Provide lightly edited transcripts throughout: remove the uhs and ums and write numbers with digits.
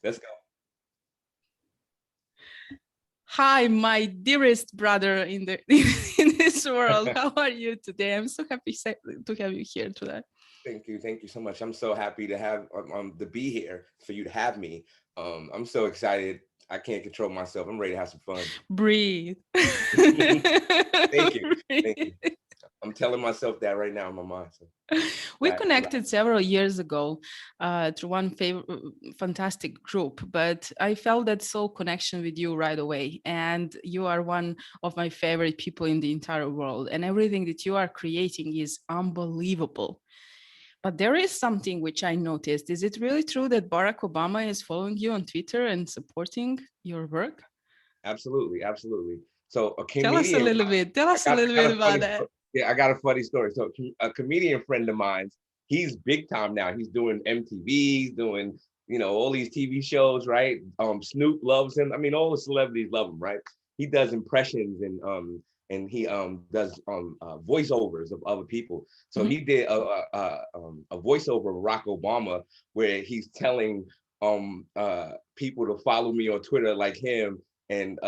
Let's go. Hi, my dearest brother in the in this world. How are you today? I'm so happy to have you here today. Thank you so much. I'm so happy to have to be here for you to have me. I'm so excited. I can't control myself. I'm ready to have some fun. Breathe. Thank you, thank you. Breathe. I'm telling myself that right now in my mind. So We relax. connected several years ago through one fantastic group, but I felt that soul connection with you right away. And you are one of my favorite people in the entire world. And everything that you are creating is unbelievable. But there is something which I noticed. Is it really true that Barack Obama is following you on Twitter and supporting your work? Absolutely, absolutely. So a Tell us a comedian. little bit. Tell us a I little got bit a about funny that. story. Yeah, I got a funny story. So a comedian friend of mine, he's big time now. He's doing MTV, he's doing, all these TV shows, right? Snoop loves him. I mean, all the celebrities love him, right? He does impressions and he does voiceovers of other people. So Mhm. he did a voiceover of Barack Obama where he's telling people to follow me on Twitter like him, and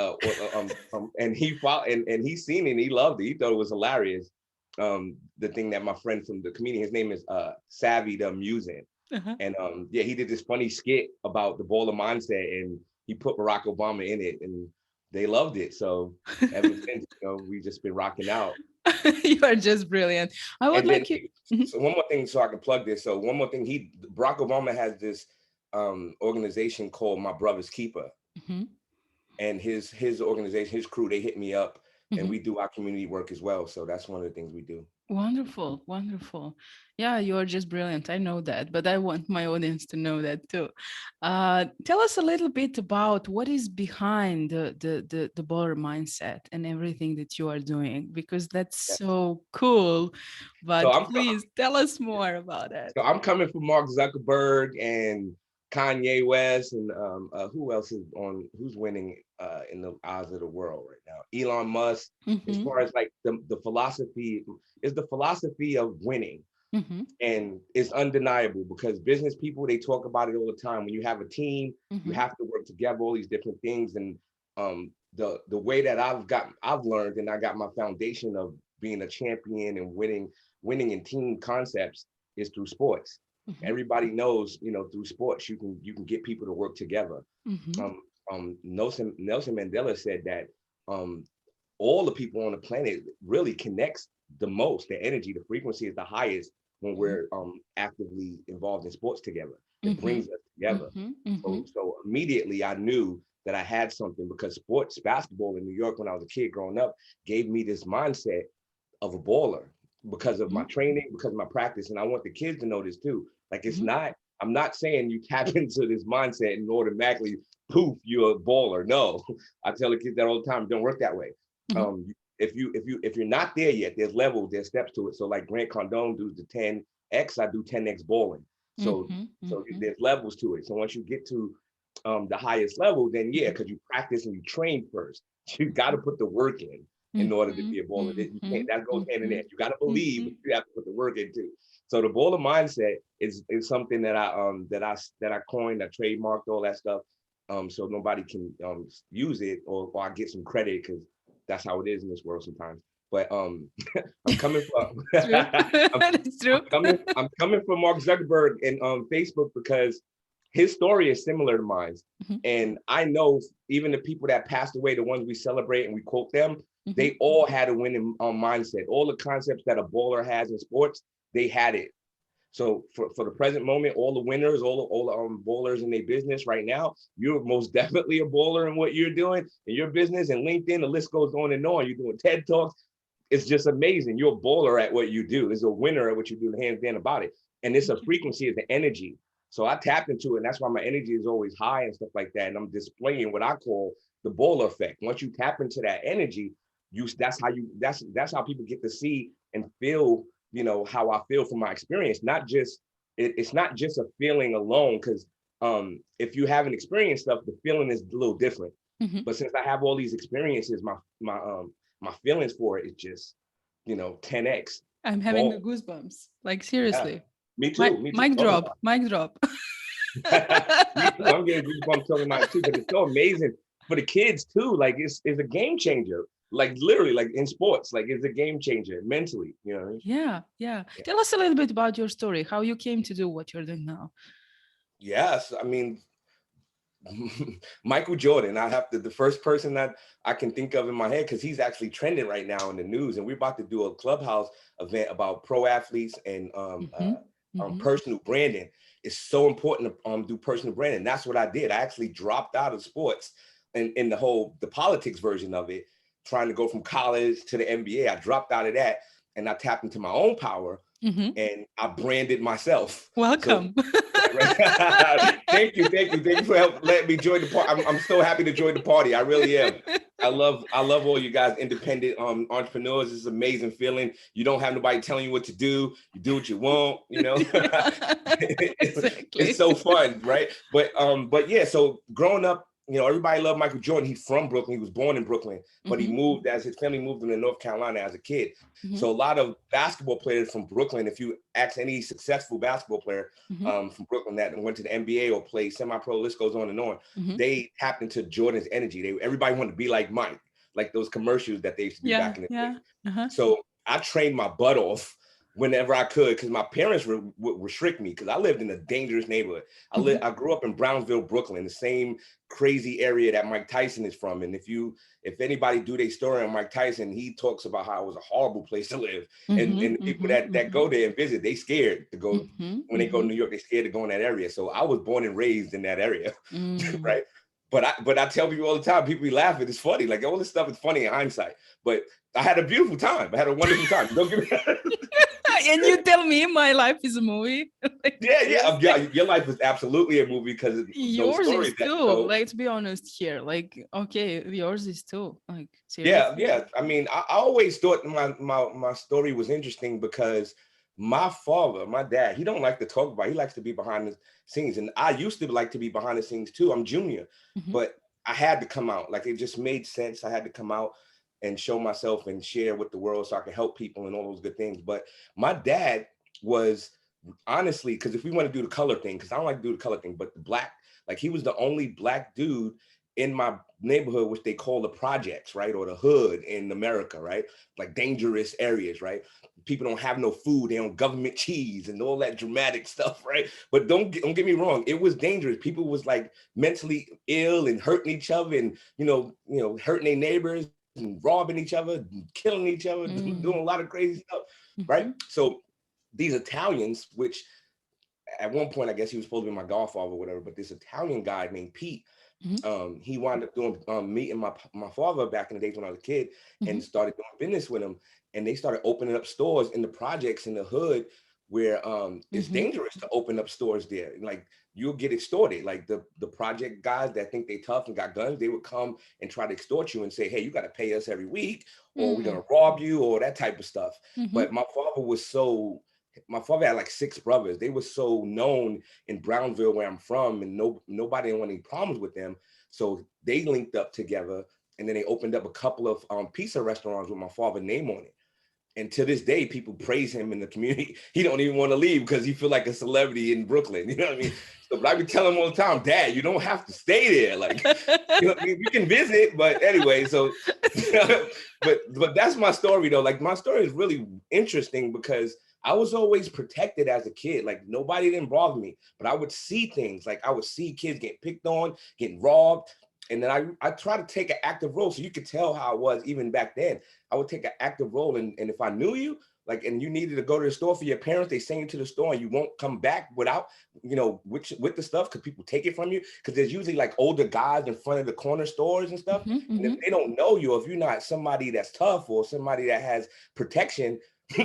and he seen it and he loved it. He thought it was hilarious. The thing that my friend from the comedian, his name is Savvy the Amusing, Uh-huh. and yeah, he did this funny skit about the baller mindset, and he put Barack Obama in it, and they loved it. So ever since, we just been rocking out. You are just brilliant. I would And then, like you. Mhm. so one more thing, so I can plug this. So one more thing, Barack Obama has this organization called My Brother's Keeper, Mhm. and his organization, his crew, they hit me up, and Mhm. we do our community work as well. So that's one of the things we do. Wonderful, wonderful. Yeah, you are just brilliant. I know that, but I want my audience to know that too. Tell us a little bit about what is behind the baller mindset and everything that you are doing, because that's Yeah. so cool. So But I'm please tell us more about it. so I'm coming from Mark Zuckerberg and Kanye West, and who else is on? Who's winning in the eyes of the world right now? Elon Musk. As Mm-hmm, far as like the philosophy is the philosophy of winning, mm-hmm, and it's undeniable because business people, they talk about it all the time. When you have a team, you mm-hmm, have to work together, all these different things. And the way that I've learned, and I got my foundation of being a champion and winning in team concepts is through sports. mm-hmm, Everybody knows, through sports you can get people to work together. mm-hmm, um, Nelson Mandela said that um, all the people on the planet really connects the most. The energy, the frequency is the highest when we're actively involved in sports together. It mm-hmm, brings us together. mm-hmm, mm-hmm, So immediately I knew that I had something because sports, basketball in New York when I was a kid growing up, gave me this mindset of a baller because of my training, because of my practice. And I want the kids to know this too. Like mm-hmm, I'm not saying you tap into this mindset and automatically poof, you're a baller. No, I tell the kids that all the time. It don't work that way. mm-hmm, If you're not there yet, there's levels, there's steps to it. So like Grant Cardone does the 10x, I do 10x bowling. So mm-hmm, so mm-hmm, there's levels to it. So once you get to the highest level, then yeah, because you practice and you train first. You got to put the work in order to mm-hmm, be a bowler. You mm-hmm, can't. That goes hand in mm-hmm, hand. You got to believe, mm-hmm. but you have to put the work in too. So the bowler mindset is something that I coined, I trademarked all that stuff. So nobody can use it, or I get some credit because that's how it is in this world sometimes. But I'm coming from True. That's true. I'm coming from Mark Zuckerberg and Facebook because his story is similar to mine. Mhm, And I know even the people that passed away, the ones we celebrate and we quote them, mhm, they all had a winning mindset. All the concepts that a baller has in sports, they had it. So for the present moment, all the winners, all the ballers in their business right now, you're most definitely a baller in what you're doing in your business, and LinkedIn. The list goes on and on. You're doing TED Talks. It's just amazing. You're a baller at what you do. There's a winner at what you do, hands down about it. And it's a frequency, it's an energy. So I tapped into it, and that's why my energy is always high and stuff like that. And I'm displaying what I call the baller effect. Once you tap into that energy, that's how people get to see and feel, how I feel from my experience. Not just it's not just a feeling alone, because if you haven't experienced stuff, the feeling is a little different. mhm. But since I have all these experiences, my feelings for it is just 10x. I'm having the Ball. goosebumps. Like Yeah. seriously. Me too. Me too. Mic Oh, drop. Mic drop. Me too. I'm getting goosebumps talking about it too, because it's so amazing for the kids too. Like it's a game changer. Like literally, like in sports, like it's a game changer mentally. You know what I mean? Yeah, yeah. Yeah. Tell us a little bit about your story, how you came to do what you're doing now. Yes, I mean, Michael Jordan. I have to the first person that I can think of in my head, because he's actually trending right now in the news, and we're about to do a clubhouse event about pro athletes and Mm-hmm. Mm-hmm. personal branding. It's so important to do personal branding. That's what I did. I actually dropped out of sports and in the politics version of it, trying to go from college to the NBA. I dropped out of that and I tapped into my own power Mm-hmm. and I branded myself. So Welcome. right. Thank you for letting me join the party. I'm so happy to join the party. I really am. I love all you guys, independent entrepreneurs. It's an amazing feeling. You don't have nobody telling you what to do. You do what you want. You know, it's Exactly. so fun, right? But yeah. So growing up, you know, everybody loved Michael Jordan. He's from Brooklyn. He was born in Brooklyn, but he Mm-hmm. moved as his family moved into North Carolina as a kid. Mm-hmm. So a lot of basketball players from Brooklyn, if you ask any successful basketball player Mm-hmm. from Brooklyn that went to the NBA or played semi-pro, list goes on and on, Mm-hmm. they tapped into Jordan's energy. Everybody wanted to be like Mike, like those commercials that they used to do Yeah, back in the day. yeah. Uh-huh. So I trained my butt off whenever I could, because my parents would restrict me, because I lived in a dangerous neighborhood. Mm-hmm. I grew up in Brownsville, Brooklyn, the same crazy area that Mike Tyson is from. And if anybody do their story on Mike Tyson, he talks about how it was a horrible place to live. And Mm-hmm. the people Mm-hmm. that Mm-hmm. go there and visit, they scared to go. Mm-hmm. When they go to New York, they scared to go in that area. So I was born and raised in that area, Mm-hmm. right? But I tell people all the time, people be laughing. It's funny. Like all this stuff is funny in hindsight. But I had a beautiful time. I had a wonderful time. Don't get me. And you tell me my life is a movie? Like, Yeah. Your life is absolutely a movie because of those yours stories is that you too. told. Let's be honest here. Like, okay, yours is too. Like, Yeah, seriously. yeah. I mean, I always thought my story was interesting because my father, my dad, he don't like to talk about it. He likes to be behind the scenes. And I used to like to be behind the scenes too. I'm junior, Mm-hmm. but I had to come out. Like it just made sense. I had to come out and show myself and share with the world so I could help people and all those good things. But my dad was honestly, because if we want to do the color thing, because I don't like to do the color thing, but the black, like he was the only black dude in my neighborhood, which they call the projects, right? Or the hood in America, right? Like dangerous areas, right? People don't have no food, they don't government cheese and all that dramatic stuff, right? But don't get me wrong, it was dangerous. People was like mentally ill and hurting each other and hurting their neighbors and robbing each other, and killing each other, doing a lot of crazy stuff, right? Mm-hmm. So these Italians, which at one point I guess he was supposed to be my godfather or whatever, but this Italian guy named Pete, Mm-hmm. he wound up doing meeting my father back in the days when I was a kid Mm-hmm. and started doing business with him. And they started opening up stores in the projects in the hood where it's Mm-hmm. dangerous to open up stores there. Like you'll get extorted. Like the project guys that think they tough and got guns, they would come and try to extort you and say, hey, you got to pay us every week or we're going to rob you or that type of stuff. Mm-hmm. But my father had like 6 brothers. They were so known in Brownsville, where I'm from, and nobody didn't want any problems with them. So they linked up together, and then they opened up a couple of pizza restaurants with my father's name on it. And to this day, people praise him in the community. He don't even want to leave because he feel like a celebrity in Brooklyn. You know what I mean? So, but I be telling him all the time, Dad, you don't have to stay there. Like, you know, you can visit, but anyway. So, but that's my story though. Like, my story is really interesting because I was always protected as a kid. Like, nobody didn't bother me, but I would see things. Like, I would see kids getting picked on, getting robbed. And then I try to take an active role so you could tell how I was even back then. I would take an active role. And if I knew you, like, and you needed to go to the store for your parents, they send you to the store and you won't come back without, with the stuff because people take it from you. Because there's usually like older guys in front of the corner stores and stuff. Mm-hmm. And if they don't know you, if you're not somebody that's tough or somebody that has protection,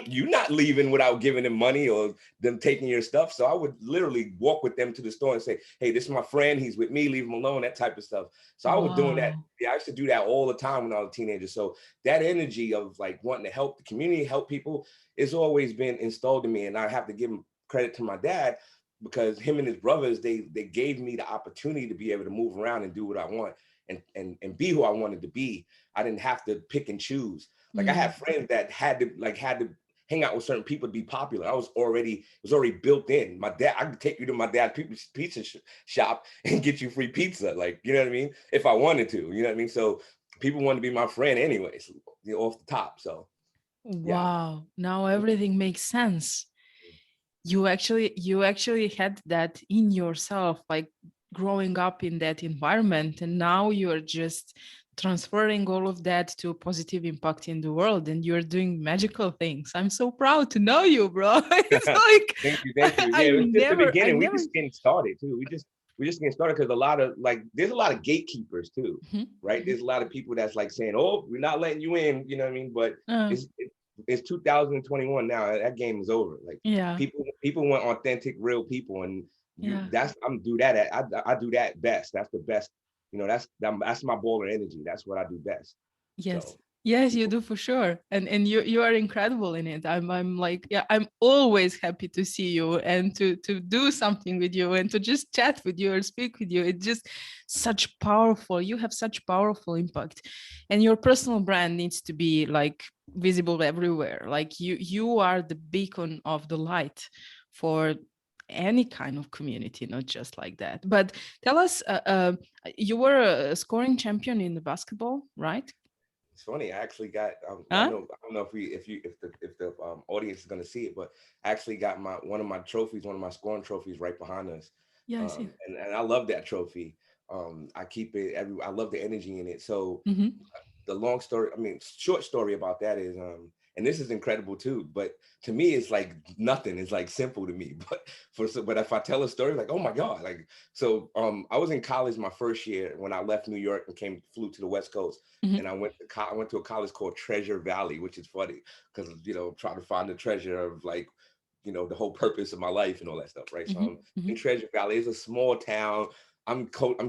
you're not leaving without giving them money or them taking your stuff. So I would literally walk with them to the store and say, hey, this is my friend. He's with me. Leave him alone, that type of stuff. So I was doing that. Wow. Yeah, I used to do that all the time when I was a teenager. So that energy of like wanting to help the community, help people, it's always been installed in me. And I have to give him credit to my dad because him and his brothers, they gave me the opportunity to be able to move around and do what I want and be who I wanted to be. I didn't have to pick and choose. Like I Mm. had friends that had to hang out with certain people to be popular. It was already built in. My dad, I could take you to my dad's pizza shop and get you free pizza. Like, you know what I mean? If I wanted to, you know what I mean? So people wanted to be my friend anyways, you know, off the top. So yeah. Wow, now everything makes sense. You actually had that in yourself, like growing up in that environment, and now you're just transferring all of that to a positive impact in the world, and you're doing magical things. I'm so proud to know you, bro. It's like Thank you. I Yeah, it's just the never I beginning. We never just getting started too. We just getting started because a lot of like there's a lot of gatekeepers too, Mhm, right? mhm. There's a lot of people that's like saying, "Oh, we're not letting you in," you know what I mean? But Uh, it's 2021 now. That game is over. Like yeah, people want authentic, real people, and yeah, I'm do that at I do that best. That's the best. You know, that's my baller energy. That's what I do best. yes. So Yes, you people, do for sure. And you are incredible in it. I'm like, yeah, I'm always happy to see you and to do something with you and to just chat with you or speak with you. It's just such powerful. You have such powerful impact. And your personal brand needs to be like visible everywhere. Like you are the beacon of the light for any kind of community, not just like that. But tell us, you were a scoring champion in the basketball, right? it's funny. I actually got. Huh? I don't know if the audience is gonna see it, but I actually got my one of my trophies, one of my scoring trophies, right behind us, Yeah, I see. and I love that trophy. I keep it every. I love the energy in it. So Mhm. the long story, I mean, short story about that is, and this is incredible too, but to me, it's like nothing. It's like simple to me, but if I tell a story, like, oh my God, like, so, I was in college my first year when I left New York and flew to the West Coast. And Mhm. I went to a college called Treasure Valley, which is funny because, you know, trying to find the treasure of like, you know, the whole purpose of my life and all that stuff. Right. So Mhm. I'm in Mhm. Treasure Valley. It's a small town. I'm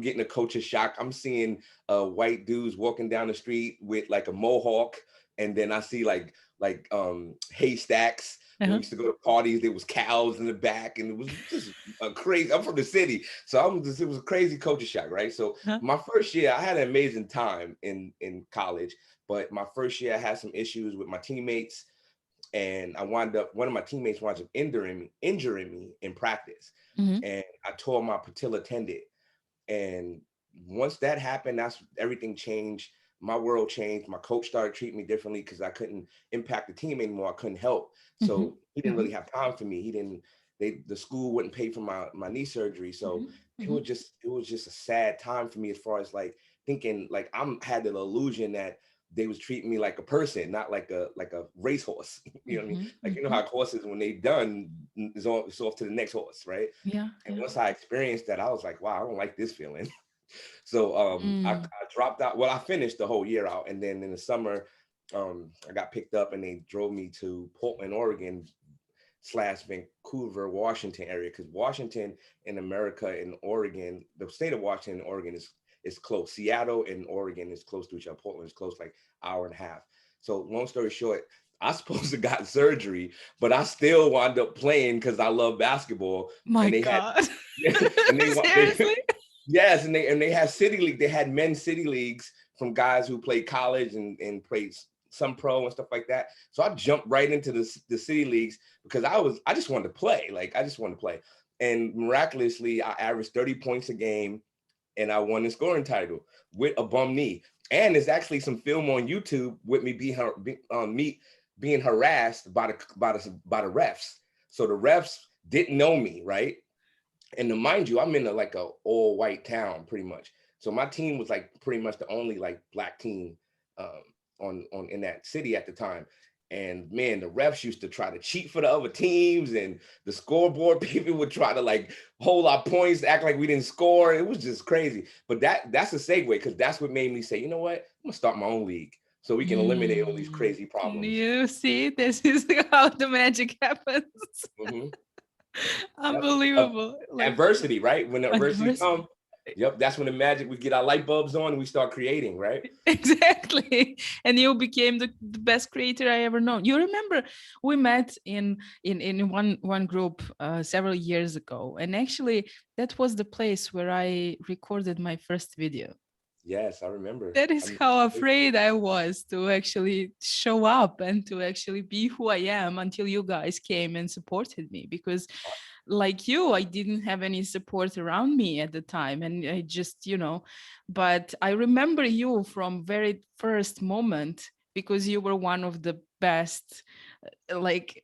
getting a culture shock. I'm seeing white dudes walking down the street with like a mohawk, and then I see haystacks. When we Uh-huh. used to go to parties, there was cows in the back, and it was just a crazy. I'm from the city, so it was a crazy culture shock, right? So Uh-huh. my first year, I had an amazing time in college, but my first year, I had some issues with my teammates, and one of my teammates wound up injuring me in practice, Mhm. and I tore my patella tendon. And once that happened, that's everything changed. My world changed. My coach started treating me differently because I couldn't impact the team anymore. I couldn't help. Mhm. So he didn't really Mhm. have time for me. He didn't, the school wouldn't pay for my knee surgery. So Mhm. Mhm. it was just a sad time for me as far as like thinking like had the illusion that they was treating me like a person, not like a racehorse. You know what I mean? Mhm. Like, you know how Mhm. horses, when they done, it's off to the next horse, right? Yeah, And yeah. once I experienced that, I was like, wow, I don't like this feeling. So I Mm. dropped out. Well, I finished the whole year out. And then in the summer, I got picked up and they drove me to Portland, Oregon / Vancouver, Washington area. Because Washington in America and Oregon, the state of Washington and Oregon is close. Seattle and Oregon is close to each other. Portland is close, like hour and a half. So long story short, I supposed to got surgery, but I still wound up playing because I love basketball. My And they had God. and they Seriously? yes, and they had city league. They had men's city leagues from guys who played college and played some pro and stuff like that. So I jumped right into the city leagues because I just wanted to play. Like I just wanted to play. And miraculously, I averaged 30 points a game and I won the scoring title with a bum knee. And there's actually some film on YouTube with me being harassed by the refs. So the refs didn't know me, right? And to mind you, I'm in like a all white town pretty much. So my team was like pretty much the only like black team um, on in that city at the time. And man, the refs used to try to cheat for the other teams, and the scoreboard people would try to like hold our points, act like we didn't score. It was just crazy. But that's a segue because that's what made me say, you know what, I'm gonna start my own league so we can eliminate all these Mm. crazy problems. You see, this is how the magic happens. Mhm. Yep. Unbelievable. Like Adversity, right? When adversity adversity. comes, yep, that's when the magic, we get our light bulbs on and we start creating, right? Exactly. And you became the best creator I ever known. You remember we met in one group several years ago, and actually that was the place where I recorded my first video. Yes, I remember. That is how afraid I was to actually show up and to actually be who I am until you guys came and supported me. Because, like you, I didn't have any support around me at the time. And I just, but I remember you from very first moment because you were one of the best, like,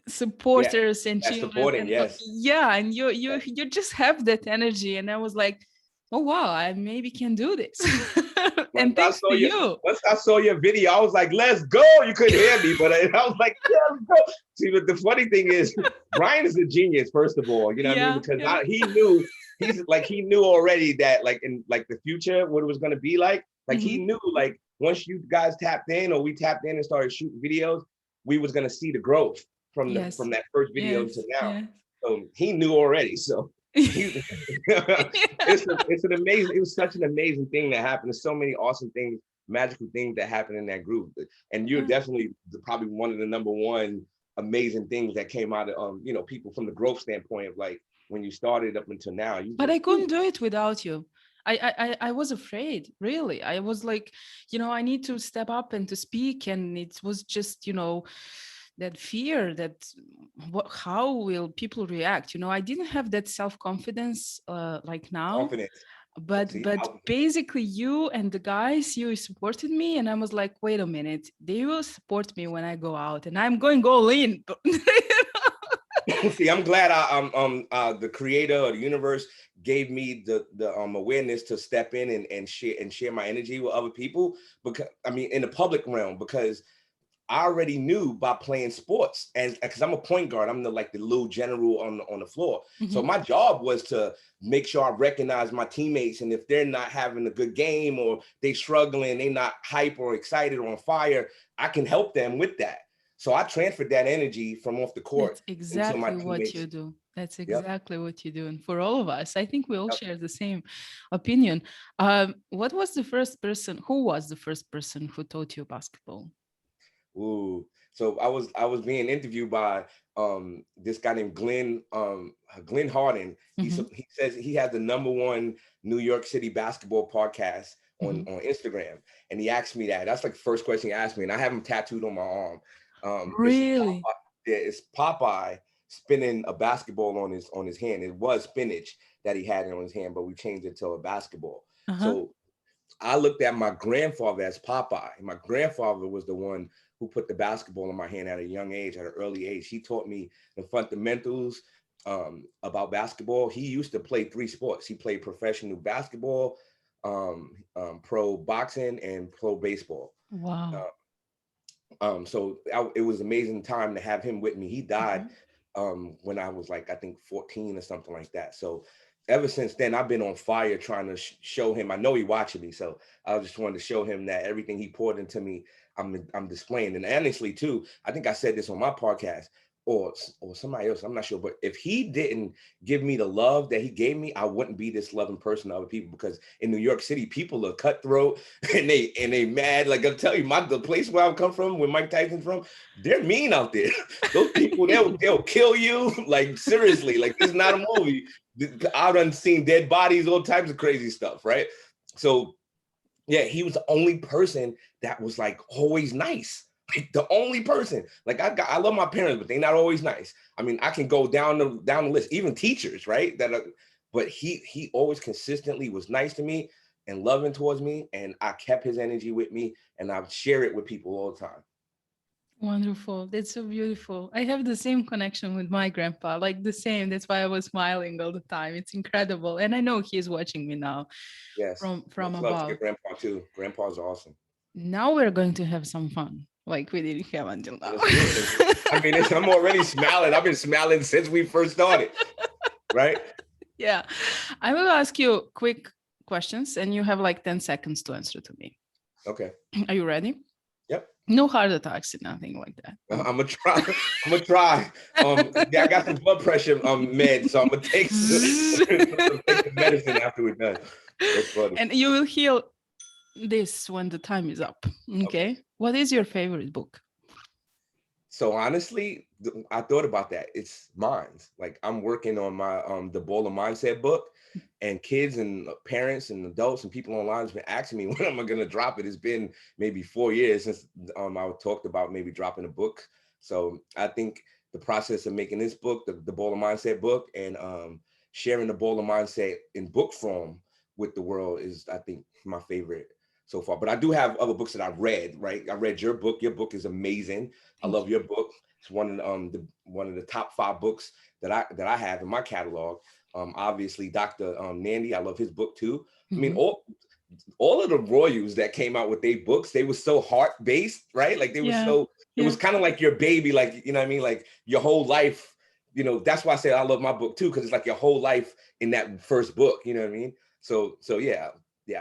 Yeah, supporters and that's cheerleaders. supporting. And Yes. yeah, and you just have that energy. And I was like, oh wow, I maybe can do this. Once And I thanks saw to your you. once I saw your video, I was like, "Let's go!" You couldn't hear me, but I was like, "Yeah, let's go." See, but the funny thing is, Brian is a genius. First of all, you know what I mean, Yeah, because yeah. he knew already that like in like the future what it was going to be like. Like he Mhm. knew like once you guys tapped in or we tapped in and started shooting videos, we was going to see the growth Yes, from that first video to yes, now. yes. So he knew already. So he it's an amazing, it was such an amazing thing that happened. There's so many awesome things, magical things that happened in that group. And you're Yeah. definitely probably one of the number one amazing things that came out of people from the growth standpoint of like when you started up until now. You But I just couldn't do it without you. I was afraid, really. I was like, I need to step up and to speak. And it was just, that fear that how will people react? I didn't have that self-confidence like now. confidence. But See, but basically you and the guys, you supported me, and I was like, wait a minute, they will support me when I go out, and I'm going all in. see, I'm glad the creator or the universe gave me the awareness to step in and share my energy with other people, because I mean in the public realm, because I already knew by playing sports, and because I'm a point guard, I'm the little general on the floor. So Mhm. my job was to make sure I recognize my teammates, and if they're not having a good game or they struggling, they not hype or excited or on fire, I can help them with that. So I transferred that energy from off the court That's into my exactly what teammates. you do. That's Yep. exactly what you do. And for all of us, I think we all Yep. share the same opinion. What was the first person? Who was the first person who taught you basketball? Ooh. So I was being interviewed by this guy named Glenn Harden. Mhm, He says he has the number one New York City basketball podcast mhm. on Instagram, and he asked me that. That's like the first question he asked me, and I have him tattooed on my arm. It's Really? Popeye, yeah, it's Popeye spinning a basketball on his hand. It was spinach that he had on his hand, but we changed it to a basketball. Uh-huh. So I looked at my grandfather as Popeye. My grandfather was the one who put the basketball in my hand at a young age, at an early age. He taught me the fundamentals about basketball. He used to play three sports. He played professional basketball, pro boxing, and pro baseball. Wow. So it was an amazing time to have him with me. He died Mhm. when I was like, I think 14 or something like that. So ever since then, I've been on fire trying to show him. I know he watching me, so I just wanted to show him that everything he poured into me, I'm displaying. And honestly, too, I think I said this on my podcast or somebody else. I'm not sure, but if he didn't give me the love that he gave me, I wouldn't be this loving person to other people. Because in New York City, people are cutthroat and they mad. Like I'll tell you, the place where I come from, where Mike Tyson's from, they're mean out there. Those people, they'll kill you. Like seriously, like this is not a movie. I've done seen dead bodies, all types of crazy stuff, right? So yeah, he was the only person that was like always nice. Like the only person. Like I love my parents, but they're not always nice. I mean, I can go down the list, even teachers, right? But he always consistently was nice to me and loving towards me, and I kept his energy with me, and I share it with people all the time. Wonderful. That's so beautiful. I have the same connection with my grandpa, like the same. That's why I was smiling all the time. It's incredible. And I know he's watching me now Yes, from much love to your above. grandpa too. Grandpa's awesome. Now we're going to have some fun, like we didn't have until now. Let's do it. I mean, I'm already smiling. I've been smiling since we first started, right? Yeah. I will ask you quick questions and you have like 10 seconds to answer to me. Okay. Are you ready? Yep. No heart attacks, nothing like that. I'm Okay. gonna try. I'm gonna try. Yeah, I got some blood pressure meds, so I'm gonna take take the medicine after we're done. That's funny. And you will heal this when the time is up. Okay. Okay. What is your favorite book? So honestly, I thought about that. It's minds. Like I'm working on my the Bowler Mindset book. And kids and parents and adults and people online has been asking me when am I going to drop it. It's been maybe 4 years since I talked about maybe dropping a book. So I think the process of making this book, the Baller Mindset book, and sharing the Baller Mindset in book form with the world is, I think, my favorite so far. But I do have other books that I've read, right? I read your book. Your book is amazing. I Thank love your book. It's one of one of the top 5 books that I have in my catalog. Obviously, Dr. Nandy, I love his book too. I mean, you. all of the royals that came out with their books, they were so heart-based, right? Like they were Yeah, so, it yeah. was kind of like your baby, like, you know what I mean? Like your whole life, that's why I say I love my book too, because it's like your whole life in that first book, you know what I mean? So yeah,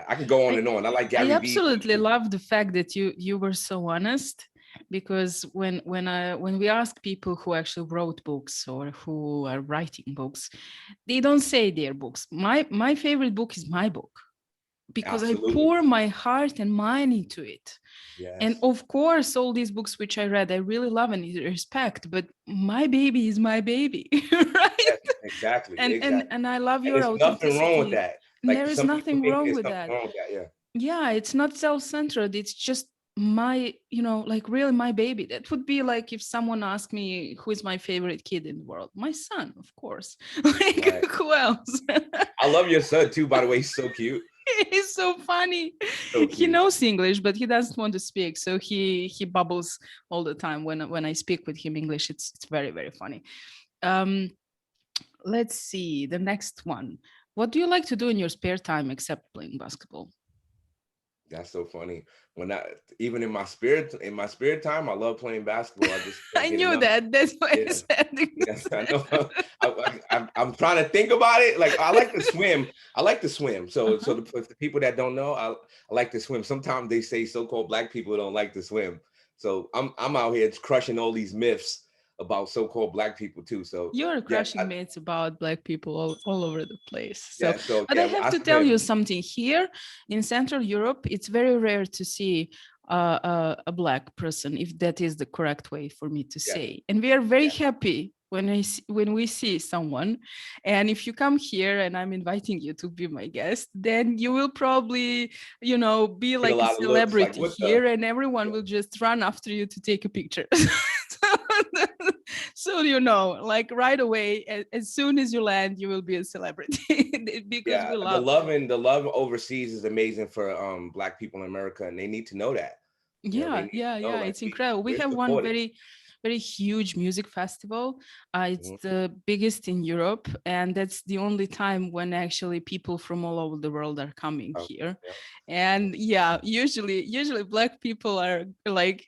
I can go on I, and on. I like I Gary Vee. absolutely love the fact that you were so honest, because when we ask people who actually wrote books or who are writing books, they don't say their books. My favorite book is my book, because I Absolutely. pour my heart and mind into it. And Yes. of course, all these books which I read, I really love and respect, but my baby is my baby, right? Yes, exactly. And I love And your there's nothing wrong with authenticity. that. And Like there is some people nothing think wrong there's with something that. wrong with that. Yeah. Yeah, it's not self-centered. It's just my, like really my baby. That would be like if someone asked me who is my favorite kid in the world. My son, of course. Like Right. who else? I love your son too, by the way. He's so cute. He's so funny. So He cute. knows English, but he doesn't want to speak. So he bubbles all the time when I speak with him English. It's very, very funny. Um, let's see the next one. What do you like to do in your spare time except playing basketball? That's so funny. When I even in my spirit time, I love playing basketball. I just can't I get knew enough. that. That's why I Yeah. said Yes, I know. it. I'm trying to think about it. Like I like to swim. I like to swim. So Uh-huh. for the people that don't know, I like to swim. Sometimes they say so-called black people don't like to swim. So I'm out here crushing all these myths about so-called black people too. So You're yes, crushing myths about black people all over the place. So, yeah. So but I yeah, have I to tell you swim. something. Here in Central Europe, it's very rare to see a black person, if that is the correct way for me to Yes, say. And we are very yeah. happy when we see someone. And if you come here and I'm inviting you to be my guest, then you will probably, be Get a like a lot of looks like celebrity what the. here, and everyone Yeah. will just run after you to take a picture. So like right away, as soon as you land, you will be a celebrity because we Yeah, love. the love overseas is amazing for black people in America, and they need to know that. They Yeah, need yeah, to know yeah. like It's incredible. We we're have one supported. very, very huge music festival. It's Mhm. the biggest in Europe, and that's the only time when actually people from all over the world are coming Oh, here. yeah, yeah. And yeah, usually black people are like,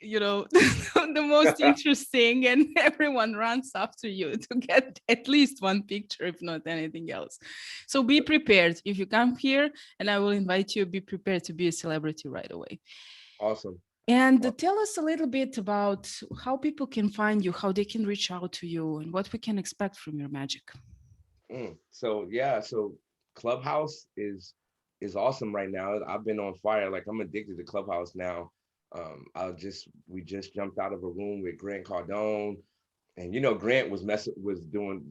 the most interesting, and everyone runs after you to get at least one picture, if not anything else. So be prepared. If you come here and I will invite you, be prepared to be a celebrity right away. Awesome. And Awesome. tell us a little bit about how people can find you, how they can reach out to you, and what we can expect from your magic. So yeah, so Clubhouse is awesome right now. I've been on fire. Like I'm addicted to Clubhouse now. We just jumped out of a room with Grant Cardone, and Grant was doing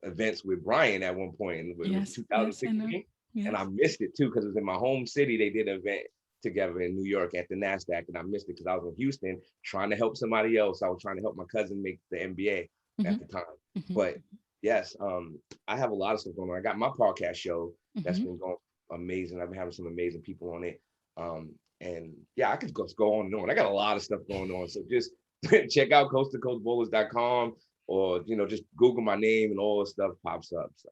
events with Brian at one point, and it was Yes, yes, I know. 2016, and I Yes. missed it too because it was in my home city. They did an event together in New York at the NASDAQ, and I missed it because I was in Houston trying to help somebody else. I was trying to help my cousin make the NBA at Mhm, the time. mhm, But yes, I have a lot of stuff going on. I got my podcast show that's mhm. been going amazing. I've been having some amazing people on it. And yeah, I could go on and on. I got a lot of stuff going on. So just check out coasttocoastbowlers.com, or just Google my name and all the stuff pops up. So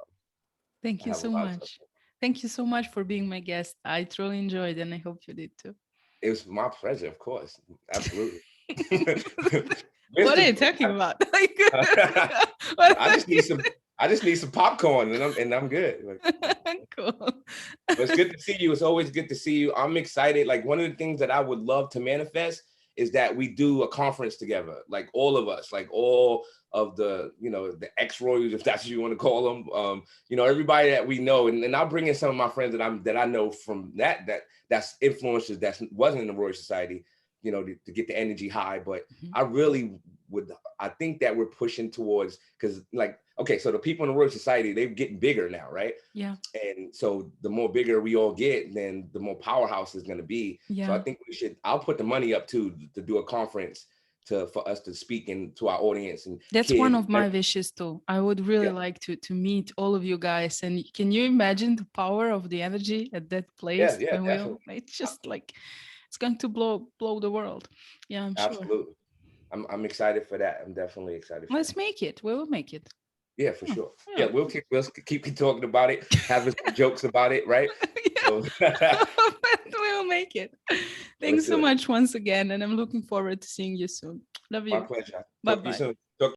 Thank I you have a so lot of stuff. much. Thank you so much for being my guest. I truly enjoyed, and I hope you did too. It was my pleasure, of course. Absolutely. What are Mr. you talking about? Like, I just need some popcorn and I'm good. Like, cool. but it's good to see you. It's always good to see you. I'm excited. Like one of the things that I would love to manifest is that we do a conference together, like all of us, like all of the ex-royals, if that's what you want to call them. Everybody that we know, and I'll bring in some of my friends that I know from that's influencers that wasn't in the Royal Society. to get the energy high. But Mhm. I really I think that we're pushing towards, because okay, so the people in the Royal Society, they're getting bigger now, right? Yeah. And so the more bigger we all get, then the more powerhouse is going to be. So I Yeah. think I'll put the money up too, to do a conference for us to speak to our audience and That's one kids. of my wishes too. I would really Yeah, like to meet all of you guys. And can you imagine the power of the energy at that yeah, place yeah, when definitely. it's just like it's going to blow the world. Yeah, I'm sure. Absolutely. I'm excited for that. I'm definitely excited for that. Let's make it. We will make it. Yeah, for Yeah. sure. Yeah, Yeah. we'll keep talking about it, having some jokes about it, right? Yeah. So We'll make it. let's Thanks so do it. much once again. And I'm looking forward to seeing you soon. Love My you. pleasure. Bye Talk to you bye. soon. Talk